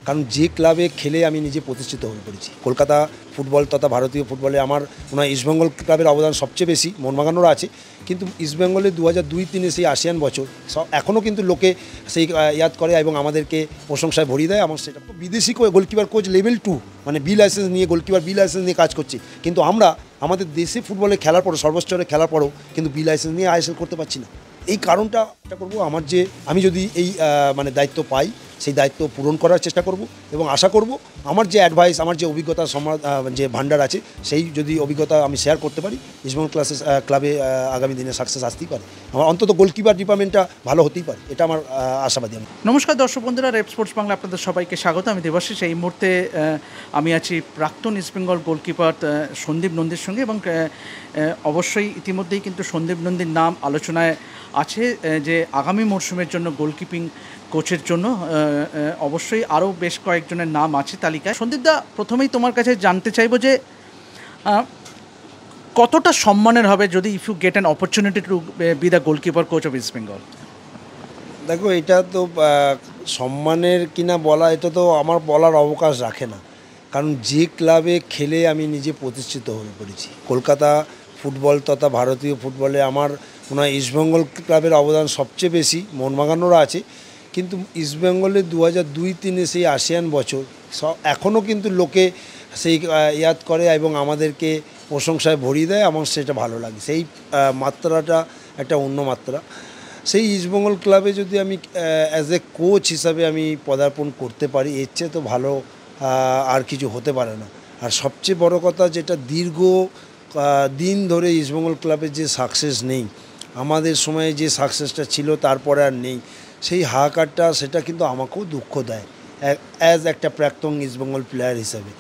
কারণ যে ক্লাবে খেলে আমি নিজে প্রতিষ্ঠিত হয়ে পড়েছি। কলকাতা ফুটবল তথা ভারতীয় ফুটবলে আমার ওনার ইস্টবেঙ্গল ক্লাবের অবদান সবচেয়ে বেশি, মোহনবাগানেরও আছে, কিন্তু ইস্টবেঙ্গলে 2002-03 সেই আসিয়ান বছর এখনও কিন্তু লোকে সেই ইয়াদ করে এবং আমাদেরকে প্রশংসায় ভরিয়ে দেয়। আমার সেটা বিদেশি গোলকিপার কোচ লেভেল 2 মানে বি লাইসেন্স নিয়ে গোলকিপার বি লাইসেন্স নিয়ে কাজ করছি, কিন্তু আমরা আমাদের দেশে ফুটবলে খেলার পরও সর্বোচ্চরে খেলার পরও কিন্তু বি লাইসেন্স নিয়ে আইএসএল করতে পারছি না। এই কারণটা করব আমার যে আমি যদি এই মানে দায়িত্ব পাই সেই দায়িত্ব পূরণ করার চেষ্টা করব এবং আশা করব আমার যে অ্যাডভাইস আমার যে অভিজ্ঞতা যে ভান্ডার আছে সেই যদি অভিজ্ঞতা আমি শেয়ার করতে পারি ইস্টবেঙ্গল ক্লাবে আগামী দিনে সাকসেস আসতেই পারে, আমার অন্তত গোলকিপার ডিপার্টমেন্টটা ভালো হতেই পারে, এটা আমার আশাবাদী। নমস্কার দর্শক বন্ধুরা, রেপ স্পোর্টস বাংলা আপনাদের সবাইকে স্বাগত। আমি দেবাশিস। এই মুহূর্তে আমি আছি প্রাক্তন ইস্টবেঙ্গল গোলকিপার সন্দীপ নন্দীর সঙ্গে এবং অবশ্যই ইতিমধ্যেই কিন্তু সন্দীপ নন্দীর নাম আলোচনায় আছে যে আগামী মরশুমের জন্য গোলকিপিং কোচের জন্য অবশ্যই আরও বেশ কয়েকজনের নাম আছে তালিকায়। সন্দীপদা, প্রথমেই তোমার কাছে জানতে চাইবো যে কতটা সম্মানের হবে যদি if you get an opportunity to be the goalkeeper coach of East Bengal? দেখো, এটা তো সম্মানের কিনা বলা, এটা তো আমার বলার অবকাশ রাখে না, কারণ যে ক্লাবে খেলে আমি নিজে প্রতিষ্ঠিত হয়ে পড়েছি। কলকাতা ফুটবল তথা ভারতীয় ফুটবলে আমার ওনার ইস্টবেঙ্গল ক্লাবের অবদান সবচেয়ে বেশি, মোহনবাগানেরও আছে, কিন্তু ইস্টবেঙ্গলে 2002-03 সেই আসিয়ান বছর এখনও কিন্তু লোকে সেই ইয়াদ করে এবং আমাদেরকে প্রশংসায় ভরিয়ে দেয়, আমার সেটা ভালো লাগে। সেই মাত্রাটা একটা অন্য মাত্রা। সেই ইস্টবেঙ্গল ক্লাবে যদি আমি অ্যাজ এ কোচ হিসাবে আমি পদার্পণ করতে পারি, এর চেয়ে তো ভালো আর কিছু হতে পারে না। আর সবচেয়ে বড় কথা, যেটা দীর্ঘ দিন ধরে ইস্টবেঙ্গল ক্লাবের যে সাকসেস নেই, আমাদের সময়ে যে সাকসেসটা ছিল তারপরে আর নেই, সেই হাহাকারটা সেটা কিন্তু আমাকেও দুঃখ দেয় অ্যাজ একটা প্রাক্তন ইস্টবেঙ্গল প্লেয়ার হিসাবে।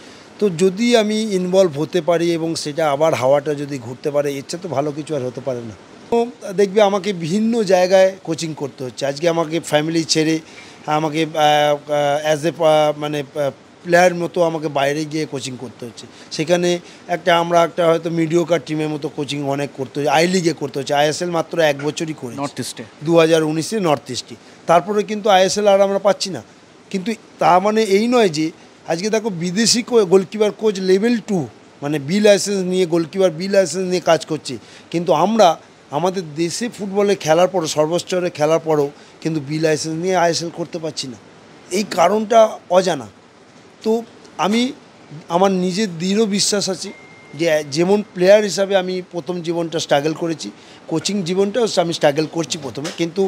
তো যদি আমি ইনভলভ হতে পারি এবং সেটা আবার হাওয়াটা যদি ঘুরতে পারে, এর চেয়ে তো ভালো কিছু আর হতে পারে না। তো দেখবে আমাকে বিভিন্ন জায়গায় কোচিং করতে হচ্ছে। আজকে আমাকে ফ্যামিলি ছেড়ে আমাকে অ্যাজ এ মানে প্লেয়ার মতো আমাকে বাইরে গিয়ে কোচিং করতে হচ্ছে। সেখানে আমরা একটা হয়তো মিডিওকার টিমের মতো কোচিং অনেক করতে হচ্ছে, আই লিগে করতে হচ্ছে। আইএসএল মাত্র 1 বছরই করি, নর্থ ইস্টে 2019-এ নর্থ ইস্টে, তারপরে কিন্তু আইএসএল আর আমরা পাচ্ছি না। কিন্তু তা মানে এই নয় যে আজকে দেখো বিদেশি গোলকিপার কোচ লেভেল 2 মানে বি লাইসেন্স নিয়ে গোলকিপার বি লাইসেন্স নিয়ে কাজ করছে, কিন্তু আমরা আমাদের দেশে ফুটবলে খেলার পরও সর্বোচ্চরে খেলার পরও কিন্তু বি লাইসেন্স নিয়ে আইএসএল করতে পারছি না। এই কারণটা অজানা। তো আমি আমার নিজের দৃঢ় বিশ্বাস আছে যে যেমন প্লেয়ার হিসাবে আমি প্রথম জীবনটা স্ট্রাগল করেছি, কোচিং জীবনটাও আমি স্ট্রাগল করছি প্রথমে, কিন্তু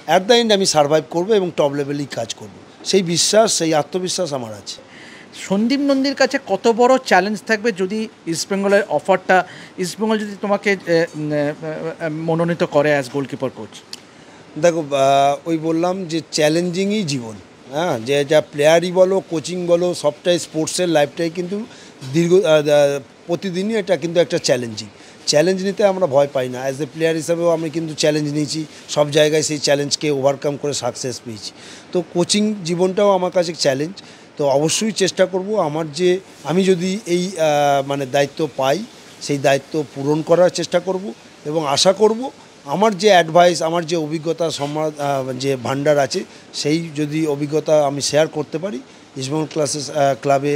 অ্যাট দ্য এন্ড আমি সার্ভাইভ করবো এবং টপ লেভেলেই কাজ করব, সেই বিশ্বাস সেই আত্মবিশ্বাস আমার আছে। সন্দীপ নন্দীর কাছে কত বড় চ্যালেঞ্জ থাকবে যদি ইস্টবেঙ্গলের অফারটা, ইস্টবেঙ্গল যদি তোমাকে মনোনীত করে অ্যাজ গোলকিপার কোচ? দেখো, ওই বললাম যে চ্যালেঞ্জিংই জীবন, হ্যাঁ, যে যা প্লেয়ারই বলো কোচিং বলো সবটাই স্পোর্টসের লাইফটাই কিন্তু প্রতিদিনই এটা কিন্তু একটা চ্যালেঞ্জ নিতে আমরা ভয় পাই না। অ্যাজ এ প্লেয়ার হিসাবেও আমি কিন্তু চ্যালেঞ্জ নিয়েছি, সব জায়গায় সেই চ্যালেঞ্জকে ওভারকাম করে সাকসেস পেয়েছি। তো কোচিং জীবনটাও আমার কাছে চ্যালেঞ্জ। তো অবশ্যই চেষ্টা করব আমার যে আমি যদি এই মানে দায়িত্ব পাই সেই দায়িত্ব পূরণ করার চেষ্টা করব এবং আশা করব আমার যে অ্যাডভাইস আমার যে অভিজ্ঞতা যে ভান্ডার আছে সেই যদি অভিজ্ঞতা আমি শেয়ার করতে পারি ইস্টবেঙ্গল ক্লাবে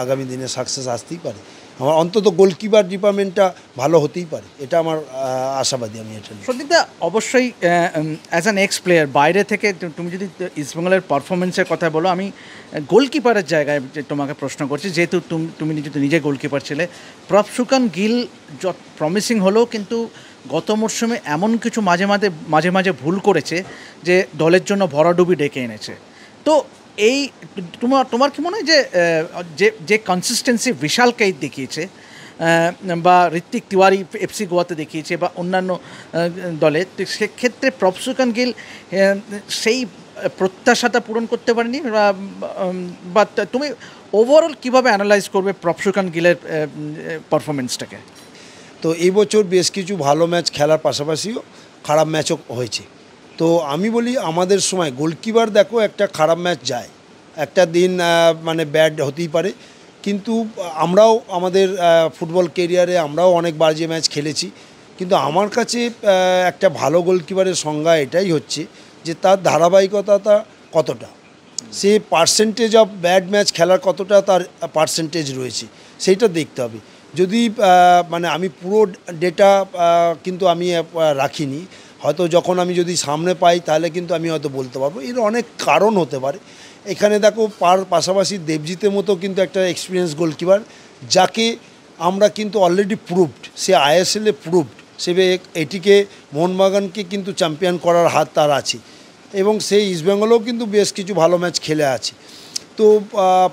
আগামী দিনে সাকসেস আসতেই পারে, আমার অন্তত গোলকিপার ডিপার্টমেন্টটা ভালো হতেই পারে, এটা আমার আশাবাদী আমি এটা। সন্দীপদা, অবশ্যই অ্যাজ অ্যান এক্স প্লেয়ার বাইরে থেকে তুমি যদি ইস্টবেঙ্গলের পারফরমেন্সের কথা বলো, আমি গোলকিপারের জায়গায় তোমাকে প্রশ্ন করছি, যেহেতু তুমি নিজে গোলকিপার ছিলে। প্রভসুকান গিল প্রমিসিং হলো, কিন্তু গত মরশুমে এমন কিছু মাঝে মাঝে ভুল করেছে যে দলের জন্য ভরাডুবি ডেকে এনেছে। তো এই তোমার কি মনে হয় যে কনসিস্টেন্সি বিশাল কেইত দেখিয়েছে বা ঋত্বিক তিওয়ারি এফসি গোয়াতে দেখিয়েছে বা অন্যান্য দলে, সেক্ষেত্রে প্রভসুকান গিল সেই প্রত্যাশাটা পূরণ করতে পারেনি, বা তুমি ওভারঅল কীভাবে অ্যানালাইজ করবে প্রভসুকান গিলের পারফরমেন্সটাকে? তো এই বছর বেশ কিছু ভালো ম্যাচ খেলার পাশাপাশিও খারাপ ম্যাচও হয়েছে। তো আমি বলি আমাদের সময় গোলকিপার দেখো একটা খারাপ ম্যাচ যায়, একটা দিন মানে ব্যাড হতেই পারে, কিন্তু আমরাও আমাদের ফুটবল কেরিয়ারে আমরাও অনেক বাজে ম্যাচ খেলেছি, কিন্তু আমার কাছে একটা ভালো গোলকিপারের সংজ্ঞা এটাই হচ্ছে যে তার ধারাবাহিকতাটা কতটা, সে পার্সেন্টেজ অফ ব্যাড ম্যাচ খেলার কতটা তার পার্সেন্টেজ রয়েছে সেইটা দেখতে হবে। যদি মানে আমি পুরো ডেটা কিন্তু আমি রাখিনি, হয়তো যখন আমি যদি সামনে পাই তাহলে কিন্তু আমি হয়তো বলতে পারবো। এর অনেক কারণ হতে পারে। এখানে দেখো পাশাপাশি দেবজিতের মতো কিন্তু একটা এক্সপিরিয়েন্স গোলকিপার, যাকে আমরা কিন্তু অলরেডি প্রুভড, সে আইএসএলে প্রুভড, সে এটিকে মোহনবাগানকে কিন্তু চ্যাম্পিয়ন করার হাত তার আছে, এবং সেই ইস্টবেঙ্গলেও কিন্তু বেশ কিছু ভালো ম্যাচ খেলে আছে। তো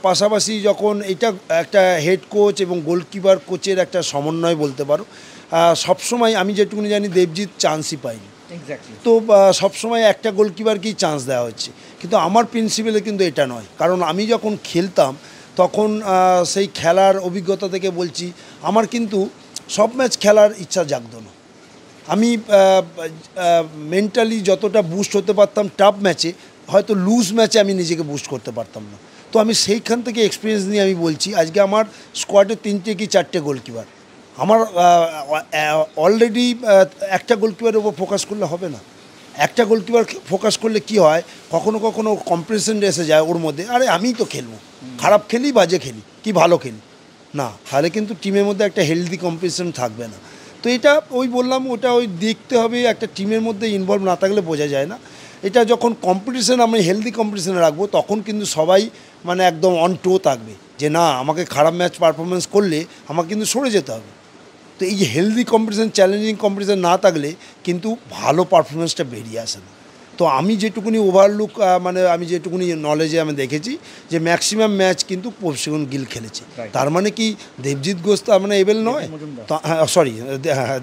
পাশাপাশি যখন এটা একটা হেড কোচ এবং গোলকিপার কোচের একটা সমন্বয় বলতে পারো, সবসময় আমি যেটুকুনি জানি দেবজিৎ চান্সই পাইনি। তো সবসময় একটা গোলকিপারকেই চান্স দেওয়া হচ্ছে, কিন্তু আমার প্রিন্সিপালে কিন্তু এটা নয়। কারণ আমি যখন খেলতাম তখন সেই খেলার অভিজ্ঞতা থেকে বলছি, আমার কিন্তু সব ম্যাচ খেলার ইচ্ছা জাগতো না। আমি মেন্টালি যতটা বুস্ট হতে পারতাম টাফ ম্যাচে, হয়তো লুজ ম্যাচে আমি নিজেকে বুস্ট করতে পারতাম না। তো আমি সেইখান থেকে এক্সপিরিয়েন্স নিয়ে আমি বলছি, আজকে আমার স্কোয়াডে 3টে কি 4টে গোলকিপার, আমার অলরেডি একটা গোলকিপারের উপর ফোকাস করলে হবে না। একটা গোলকিপার ফোকাস করলে কি হয়, কখনো কখনো কম্পিটিশন এসে যায় ওর মধ্যে, আরে আমিই তো খেলবো, খারাপ খেলি বাজে খেলি কি ভালো খেলি না, তাহলে কিন্তু টিমের মধ্যে একটা হেলদি কম্পিটিশন থাকবে না। তো এটা ওই বললাম, ওটা ওই দেখতে হবে, একটা টিমের মধ্যে ইনভলভ না থাকলে বোঝা যায় না। এটা যখন কম্পিটিশন আমি হেলদি কম্পিটিশনে রাখবো, তখন কিন্তু সবাই মানে একদম অন টো থাকবে যে না, আমাকে খারাপ ম্যাচ পারফরমেন্স করলে আমাকে কিন্তু সরে যেতে হবে। তো এই যে হেলদি কম্পিটিশন, চ্যালেঞ্জিং কম্পিটিশন না থাকলে কিন্তু ভালো পারফরমেন্সটা বেরিয়ে আসে না। তো আমি যেটুকুনি ওভারলুক মানে আমি যেটুকুনি নলেজে আমি দেখেছি যে ম্যাক্সিমাম ম্যাচ কিন্তু পরশুগণ গিল খেলেছে। তার মানে কি দেবজিৎ ঘোষ তার মানে এবেল নয়, সরি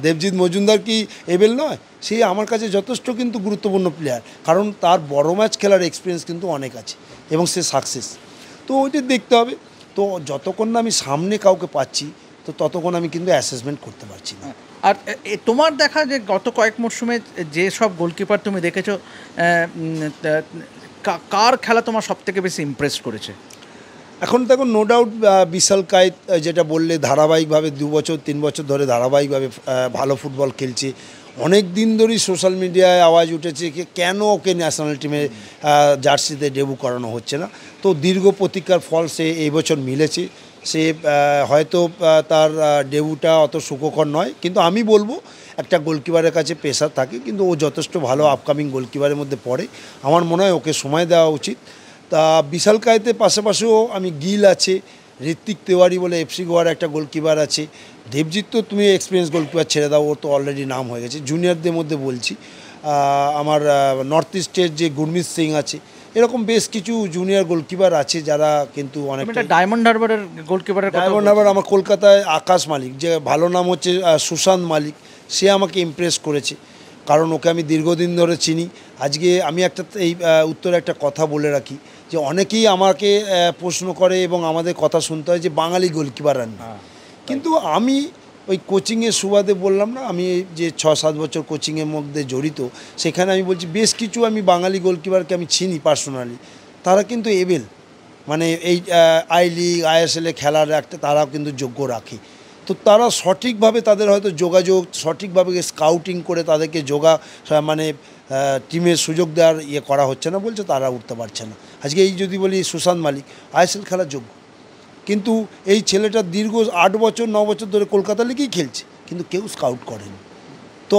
দেবজিৎ মজুমদার কি এবেল নয়? সে আমার কাছে যথেষ্ট কিন্তু গুরুত্বপূর্ণ প্লেয়ার, কারণ তার বড় ম্যাচ খেলার এক্সপিরিয়েন্স কিন্তু অনেক আছে এবং সে সাকসেস। তো ওইটা দেখতে হবে। তো যতক্ষণ না আমি সামনে কাউকে পাচ্ছি, তো ততক্ষণ আমি কিন্তু অ্যাসেসমেন্ট করতে পারছি না। আর তোমার দেখা যে গত কয়েক মরশুমে যে সব গোলকিপার তুমি দেখেছো, কার খেলা তোমার সবথেকে বেশি ইমপ্রেস করেছে? এখন দেখো নো ডাউট বিশাল কায়েত, যেটা বললে ধারাবাহিকভাবে 2 বছর 3 বছর ধরে ধারাবাহিকভাবে ভালো ফুটবল খেলছে। অনেক দিন ধরেই সোশ্যাল মিডিয়ায় আওয়াজ উঠেছে যে কেন ওকে ন্যাশনাল টিমে জার্সিতে ডেবু করানো হচ্ছে না। তো দীর্ঘ প্রতীক্ষার ফল সে এই বছর মিলেছে। সে হয়তো তার ডেবুটা অত সুখকর নয়, কিন্তু আমি বলবো একটা গোলকিপারের কাছে প্রেশার থাকে, কিন্তু ও যথেষ্ট ভালো আপকামিং গোলকিপারের মধ্যে পড়ে। আমার মনে হয় ওকে সময় দেওয়া উচিত। তা বিশাল কায়েতের পাশাপাশিও আমি গিল আছে, ঋত্বিক তেওয়ারি বলে এফসি গোয়ার একটা গোলকিপার আছে, দেবজিৎ তো তুমি এক্সপিরিয়েন্স গোলকিপার ছেড়ে দাও, ওর তো অলরেডি নাম হয়ে গেছে। জুনিয়রদের মধ্যে বলছি আমার নর্থ ইস্টের যে গুরমিত সিং আছে, এরকম বেশ কিছু জুনিয়র গোলকিপার আছে যারা কিন্তু অনেকটা। ডায়মন্ড হারবারের গোলকিপারের ডায়মন্ড হারবার আমার কলকাতায় আকাশ মালিক, যে ভালো নাম হচ্ছে সুশান্ত মালিক, সে আমাকে ইমপ্রেস করেছে, কারণ ওকে আমি দীর্ঘদিন ধরে চিনি। আজকে আমি একটা এই উত্তরে একটা কথা বলে রাখি যে অনেকেই আমাকে প্রশ্ন করে এবং আমাদের কথা শুনতে হয় যে বাঙালি গোলকিপার আর না, কিন্তু আমি ওই কোচিংয়ের সুবাদে বললাম না, আমি যে 6-7 বছর কোচিংয়ের মধ্যে জড়িত, সেখানে আমি বলছি বেশ কিছু আমি বাঙালি গোলকিপারকে আমি চিনি পার্সোনালি, তারা কিন্তু এবেল, মানে এই আই লিগ আইএসএলে খেলার একটা তারাও কিন্তু যোগ্য রাখে। তো তারা সঠিকভাবে তাদের হয়তো যোগাযোগ, সঠিকভাবে স্কাউটিং করে তাদেরকে মানে টিমের সুযোগ দেওয়ার ইয়ে করা হচ্ছে না, বলছে তারা উঠতে পারছে না। আজকে এই যদি বলি সুশান্ত মালিক আইএসএল খেলার যোগ্য, কিন্তু এই ছেলেটা দীর্ঘ 8 বছর 9 বছর ধরে কলকাতা লিগেই খেলছে, কিন্তু কেউ স্কাউট করেনি। তো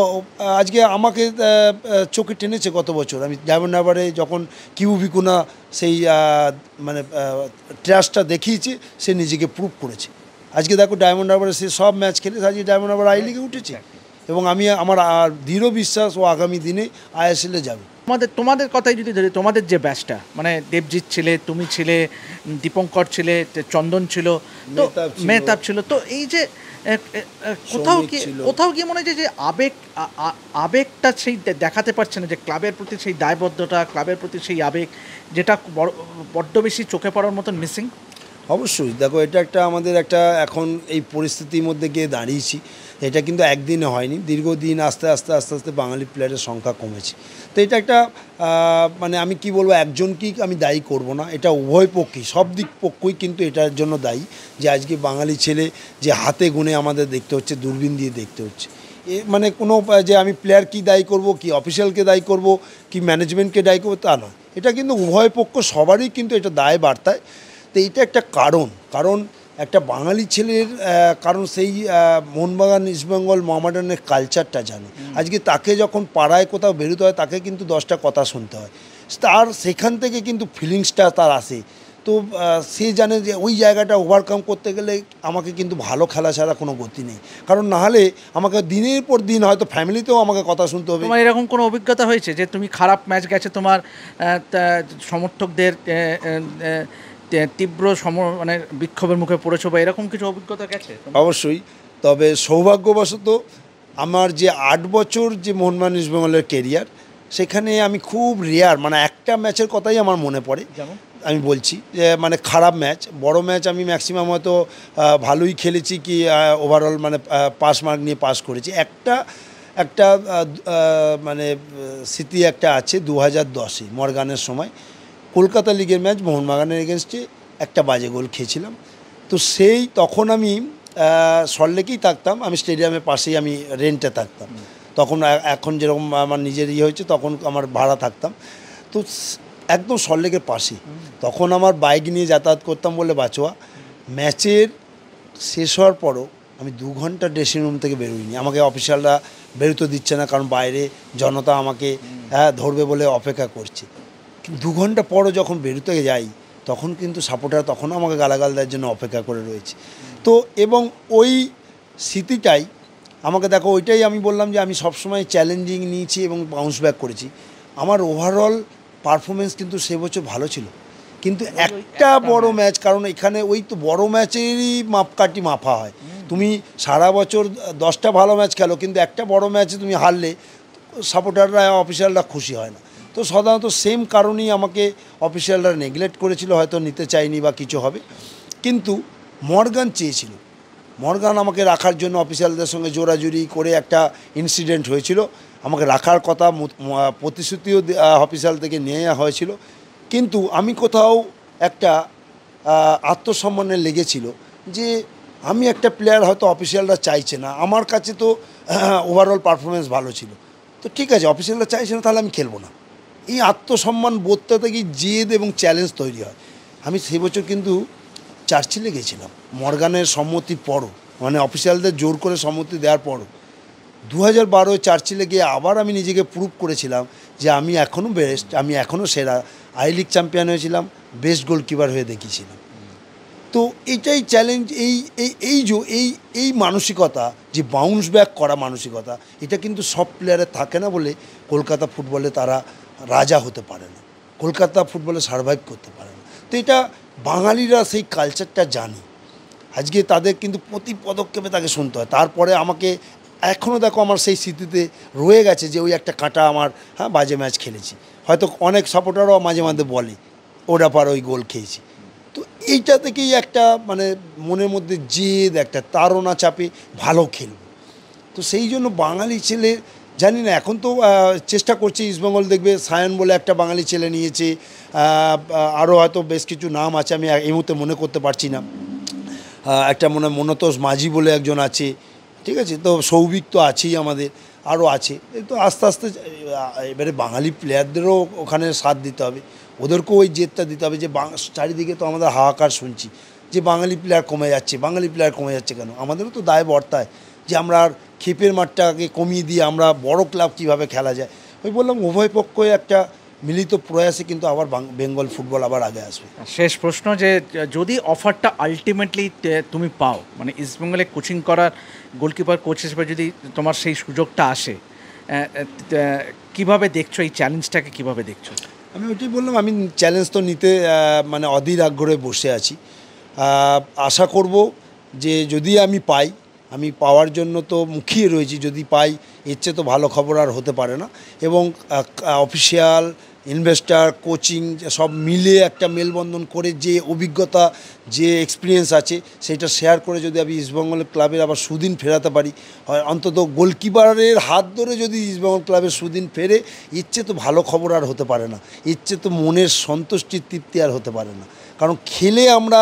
আজকে আমাকে চোখে টেনেছে গত বছর, আমি ডায়মন্ড হারবারে যখন কিউবিকুনা সেই মানে ট্র্যাশটা দেখিয়েছে, সে নিজেকে প্রুভ করেছে। আজকে দেখো ডায়মন্ড হারবারে সে সব ম্যাচ খেলে আজকে ডায়মন্ড হারবার আই লিগে উঠেছে, এবং আমি আমার দৃঢ় বিশ্বাস ও আগামী দিনে আইএসএলে যাবে। তোমাদের কথাই যদি ধরি, তোমাদের যে ব্যাচটা, মানে দেবজিৎ ছিলে, তুমি ছিলে, দীপঙ্কর ছিলে, চন্দন ছিল, তো মেহতাব ছিল, তো এই যে কোথাও কি মনে হয় যে আবেগটা সেই দেখাতে পারছে না, যে ক্লাবের প্রতি সেই দায়বদ্ধতা, ক্লাবের প্রতি সেই আবেগ, যেটা বড্ড বেশি চোখে পড়ার মতন মিসিং? অবশ্যই দেখো, এটা একটা আমাদের একটা এখন এই পরিস্থিতির মধ্যে গিয়ে দাঁড়িয়েছি, এটা কিন্তু একদিনে হয়নি, দীর্ঘদিন আস্তে আস্তে আস্তে আস্তে বাঙালি প্লেয়ারের সংখ্যা কমেছে। তো এটা একটা মানে আমি কি বলবো, একজনকেই আমি দায়ী করব না, এটা উভয় পক্ষই, সব দিক পক্ষই কিন্তু এটার জন্য দায়ী, যে আজকে বাঙালি ছেলে যে হাতে গুনে আমাদের দেখতে হচ্ছে, দূরবীন দিয়ে দেখতে হচ্ছে। মানে কোনো যে আমি প্লেয়ার কি দায়ী করব, কি অফিসিয়ালকে দায়ী করব, কি ম্যানেজমেন্টকে দায়ী করবো, তা নয়। এটা কিন্তু উভয় পক্ষ সবারই কিন্তু এটা দায় বার্তায়। তো এইটা একটা কারণ একটা বাঙালি ছেলের কারণ সেই মোহনবাগান ইস্টবেঙ্গল মোহামেডানের কালচারটা জানে। আজকে তাকে যখন পাড়ায় কোথাও বেরোতে হয় তাকে কিন্তু 10টা কথা শুনতে হয়, তার সেখান থেকে কিন্তু ফিলিংসটা তার আসে। তো সে জানে যে ওই জায়গাটা ওভারকাম করতে গেলে আমাকে কিন্তু ভালো খেলা ছাড়া কোনো গতি নেই, কারণ নাহলে আমাকে দিনের পর দিন হয়তো ফ্যামিলিতেও আমাকে কথা শুনতে হবে। তোমার এরকম কোনো অভিজ্ঞতা হয়েছে যে তুমি খারাপ ম্যাচ গেছে তোমার সমর্থকদের তীব্র মানে বিক্ষোভের মুখে পড়েছো বা এরকম কিছু অভিজ্ঞতা গেছে? অবশ্যই, তবে সৌভাগ্যবশত আমার যে 8 বছর যে মোহনবাগান ইস্টবেঙ্গলের কেরিয়ার, সেখানে আমি খুব রেয়ার মানে একটা ম্যাচের কথাই আমার মনে পড়ে। যেমন আমি বলছি যে মানে খারাপ ম্যাচ, বড় ম্যাচ আমি ম্যাক্সিমাম হয়তো ভালোই খেলেছি কি ওভারঅল মানে পাস মার্ক নিয়ে পাস করেছি। একটা মানে স্মৃতি একটা আছে 2010-এ মর্গানের সময় কলকাতা লিগের ম্যাচ, মোহনবাগানের এগেনস্টে একটা বাজে গোল খেয়েছিলাম। তো তখন আমি সল্টলেকেই থাকতাম, আমি স্টেডিয়ামের পাশেই আমি রেন্টে থাকতাম তখন। এখন যেরকম আমার নিজের হয়েছে তখন আমার ভাড়া থাকতাম, তো একদম সল্টলেকের পাশে। তখন আমার বাইক নিয়ে যাতায়াত করতাম বলে বাঁচোয়া। ম্যাচের শেষ হওয়ার পরও আমি 2 ঘন্টা ড্রেসিং রুম থেকে বেরোইনি, আমাকে অফিসিয়ালরা বেরোতে দিচ্ছে না, কারণ বাইরে জনতা আমাকে ধরবে বলে অপেক্ষা করছে। 2 ঘন্টা পরও যখন বেরোতে যাই তখন কিন্তু সাপোর্টার তখনও আমাকে গালাগাল দেওয়ার জন্য অপেক্ষা করে রয়েছে। তো এবং ওই স্মৃতিটাই আমাকে দেখো, ওইটাই আমি বললাম যে আমি সবসময় চ্যালেঞ্জিং নিয়েছি এবং বাউন্স ব্যাক করেছি। আমার ওভারঅল পারফরমেন্স কিন্তু সে বছর ভালো ছিল, কিন্তু একটা বড় ম্যাচ, কারণ এখানে ওই তো বড় ম্যাচেরই মাপকাঠি মাপা হয়। তুমি সারা বছর 10টা ভালো ম্যাচ খেলো, কিন্তু একটা বড় ম্যাচে তুমি হারলে সাপোর্টাররা অফিসিয়ালরা খুশি হয় না। তো সাধারণত সেম কারণেই আমাকে অফিসিয়ালরা নেগলেক্ট করেছিল, হয়তো নিতে চাইনি বা কিছু হবে। কিন্তু মর্গান চেয়েছিল, মর্গান আমাকে রাখার জন্য অফিসিয়ালদের সঙ্গে জোরাজুরি করে একটা ইনসিডেন্ট হয়েছিল, আমাকে রাখার কথা প্রতিশ্রুতিও অফিসিয়াল থেকে নেওয়া হয়েছিল। কিন্তু আমি কোথাও একটা আত্মসম্মানে লেগেছিল যে আমি একটা প্লেয়ার হয়তো অফিসিয়ালরা চাইছে না, আমার কাছে তো ওভারঅল পারফরমেন্স ভালো ছিল, তো ঠিক আছে অফিসিয়ালরা চাইছে না তাহলে আমি খেলবো না। এই আত্মসম্মান বোধটা থেকেই জেদ এবং চ্যালেঞ্জ তৈরি হয়। আমি সেই বছর কিন্তু চার্চিলে গেছিলাম মর্গানের সম্মতির পরও, মানে অফিসিয়ালদের জোর করে সম্মতি দেওয়ার পরও 2012 চার্চিলে গিয়ে আবার আমি নিজেকে প্রুভ করেছিলাম যে আমি এখনও বেস্ট, আমি এখনও সেরা। আই লিগ চ্যাম্পিয়ন হয়েছিলাম, বেস্ট গোলকিপার হয়ে দেখিয়েছিলাম। তো এইটাই চ্যালেঞ্জ, এই মানসিকতা, যে বাউন্স ব্যাক করা মানসিকতা, এটা কিন্তু সব প্লেয়ারের থাকে না বলে কলকাতা ফুটবলে তারা রাজা হতে পারে না, কলকাতা ফুটবলে সারভাইভ করতে পারে না। তো এটা বাঙালিরা সেই কালচারটা জানে। আজকে তাদের কিন্তু প্রতি পদক্ষেপে তাকে শুনতে হয়। তারপরে আমাকে এখনও দেখো আমার সেই স্মৃতিতে রয়ে গেছে যে ওই একটা কাঁটা আমার বাজে ম্যাচ খেলেছি, হয়তো অনেক সাপোর্টারও মাঝে মাঝে বলে ওরা পার ওই গোল খেয়েছি। তো এইটা থেকেই একটা মানে মনের মধ্যে জেদ, একটা তাড়না চাপে ভালো খেলব। তো সেই জন্য বাঙালি ছেলে জানি না, এখন তো চেষ্টা করছে ইস্টবেঙ্গল, দেখবে সায়ন বলে একটা বাঙালি ছেলে নিয়েছে, আরও হয়তো বেশ কিছু নাম আছে, আমি এই মুহূর্তে মনে করতে পারছি না। একটা মনতোষ মাঝি বলে একজন আছে, ঠিক আছে, তো সৌভিক তো আছেই, আমাদের আরও আছে। তো আস্তে আস্তে এবারে বাঙালি প্লেয়ারদেরও ওখানে সাথ দিতে হবে, ওদেরকেও ওই জেদটা দিতে হবে যে চারিদিকে তো আমাদের হাহাকার শুনছি যে বাঙালি প্লেয়ার কমে যাচ্ছে, বাঙালি প্লেয়ার কমে যাচ্ছে কেন? আমাদেরও তো দায় বর্তায় যে আমরা আর ক্ষেপের মাঠটাকে কমিয়ে দিয়ে আমরা বড় ক্লাব কীভাবে খেলা যায়। ওই বললাম উভয় পক্ষই একটা মিলিত প্রয়াসে কিন্তু আবার বেঙ্গল ফুটবল আবার আগে আসবে। শেষ প্রশ্ন, যে যদি অফারটা আলটিমেটলি তুমি পাও, মানে ইস্টবেঙ্গলে কোচিং করার গোলকিপার কোচ হিসেবে যদি তোমার সেই সুযোগটা আসে, কিভাবে দেখছো এই চ্যালেঞ্জটাকে, কিভাবে দেখছো? আমি ওইটাই বললাম, আমি চ্যালেঞ্জ তো নিতে মানে অধীর আগ্রহে বসে আছি। আশা করব যে যদি আমি পাই, আমি পাওয়ার জন্য তো মুখিয়ে রয়েছি, যদি পাই এর চেয়ে তো ভালো খবর আর হতে পারে না। এবং অফিসিয়াল, ইনভেস্টার, কোচিং সব মিলে একটা মেলবন্ধন করে যে অভিজ্ঞতা, যে এক্সপিরিয়েন্স আছে সেটা শেয়ার করে যদি আমি ইস্টবেঙ্গল ক্লাবের আবার সুদিন ফেরাতে পারি, অন্তত গোলকিপারের হাত ধরে যদি ইস্টবেঙ্গল ক্লাবের সুদিন ফেরে, এর চেয়ে তো ভালো খবর আর হতে পারে না, এর চেয়ে তো মনের সন্তুষ্টির তৃপ্তি আর হতে পারে না। কারণ খেলে আমরা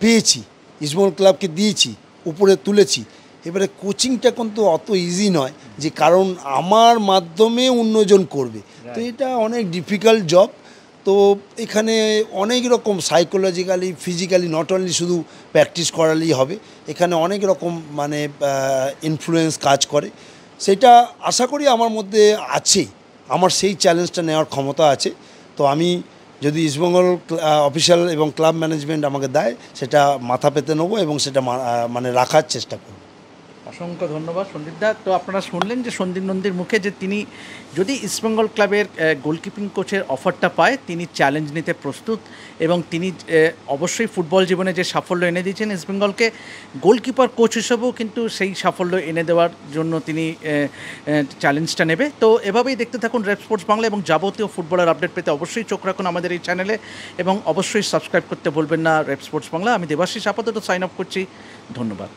পেয়েছি, ইস্টবেঙ্গল ক্লাবকে দিয়েছি, উপরে তুলেছি। এবারে কোচিংটা কিন্তু অত ইজি নয় যে কারণ আমার মাধ্যমে অন্যজন করবে, তো এটা অনেক ডিফিকাল্ট জব। তো এখানে অনেক রকম সাইকোলজিক্যালি ফিজিক্যালি নট অনলি শুধু প্র্যাকটিস করালেই হবে, এখানে অনেক রকম মানে ইনফ্লুয়েন্স কাজ করে। সেটা আশা করি আমার মধ্যে আছে, আমার সেই চ্যালেঞ্জটা নেওয়ার ক্ষমতা আছে। তো আমি যদি ইস্টবেঙ্গল অফিসিয়াল এবং ক্লাব ম্যানেজমেন্ট আমাকে দেয় সেটা মাথা পেতে নেবো এবং সেটা মানে রাখার চেষ্টা করব। অসংখ্য ধন্যবাদ সন্দীপদা। তো আপনারা শুনলেন যে সন্দীপ নন্দীর মুখে যে তিনি যদি ইস্টবেঙ্গল ক্লাবের গোলকিপিং কোচের অফারটা পায় তিনি চ্যালেঞ্জ নিতে প্রস্তুত, এবং তিনি অবশ্যই ফুটবল জীবনে যে সাফল্য এনে দিয়েছেন ইস্টবেঙ্গলকে, গোলকিপার কোচ হিসেবেও কিন্তু সেই সাফল্য এনে দেওয়ার জন্য তিনি চ্যালেঞ্জটা নেবে। তো এভাবেই দেখতে থাকুন রেপ স্পোর্টস বাংলা, এবং যাবতীয় ফুটবলের আপডেট পেতে অবশ্যই চোখ রাখুন আমাদের এই চ্যানেলে, এবং অবশ্যই সাবস্ক্রাইব করতে বলবেন না রেপ স্পোর্টস বাংলা। আমি দেবাশিস আপাতত সাইন আপ করছি, ধন্যবাদ।